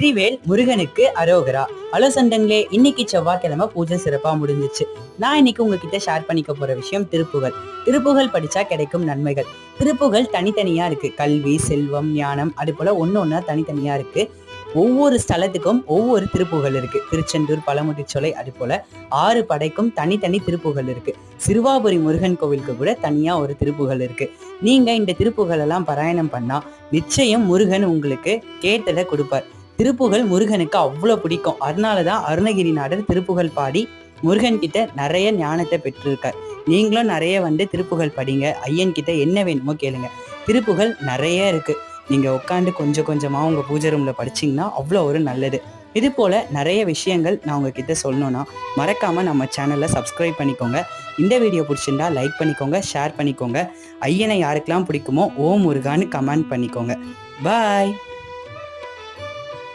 வெற்றிவேல் முருகனுக்கு அரோகரா. ஹலோ சண்டங்களே, இன்னைக்கு செவ்வாய்க்கிழமை பூஜை சிறப்பா முடிஞ்சிச்சு. நான் இன்னைக்கு உங்ககிட்ட ஷேர் பண்ணிக்க போற விஷயம் திருப்புகழ். திருப்புகழ் படிச்சா கிடைக்கும் நன்மைகள். திருப்புகழ் தனித்தனியா இருக்கு. கல்வி, செல்வம், ஞானம், அது போல ஒன்னொன்னா தனித்தனியா இருக்கு. ஒவ்வொரு ஸ்தலத்துக்கும் ஒவ்வொரு திருப்புகழ் இருக்கு. திருச்செந்தூர், பழமுதிர்ச்சோலை, அது போல 6 படைக்கும் தனித்தனி திருப்புகழ் இருக்கு. சிறுவாபுரி முருகன் கோவிலுக்கு கூட தனியா ஒரு திருப்புகழ் இருக்கு. நீங்க இந்த திருப்புகழ் எல்லாம் பாராயணம் பண்ணா நிச்சயம் முருகன் உங்களுக்கு கேட்டதை கொடுப்பார். திருப்புகழ் முருகனுக்கு அவ்வளோ பிடிக்கும். அதனாலதான் அருணகிரிநாதர் திருப்புகழ் பாடி முருகன் கிட்ட நிறைய ஞானத்தை பெற்றிருக்கார். நீங்களும் நிறைய திருப்புகழ் படிங்க. ஐயன் கிட்ட என்ன வேணுமோ கேளுங்க. திருப்புகழ் நிறைய இருக்கு. நீங்க உட்காந்து கொஞ்சம் கொஞ்சமா உங்க பூஜை ரூம்ல படிச்சீங்கன்னா அவ்வளோ ஒரு நல்லது. இது போல நிறைய விஷயங்கள் நான் உங்ககிட்ட சொல்லணும்னா மறக்காம நம்ம சேனலை சப்ஸ்கிரைப் பண்ணிக்கோங்க. இந்த வீடியோ பிடிச்சிருந்தா லைக் பண்ணிக்கோங்க, ஷேர் பண்ணிக்கோங்க. ஐயனை யாருக்கெல்லாம் பிடிக்குமோ ஓ முருகான்னு கமெண்ட் பண்ணிக்கோங்க. பாய்.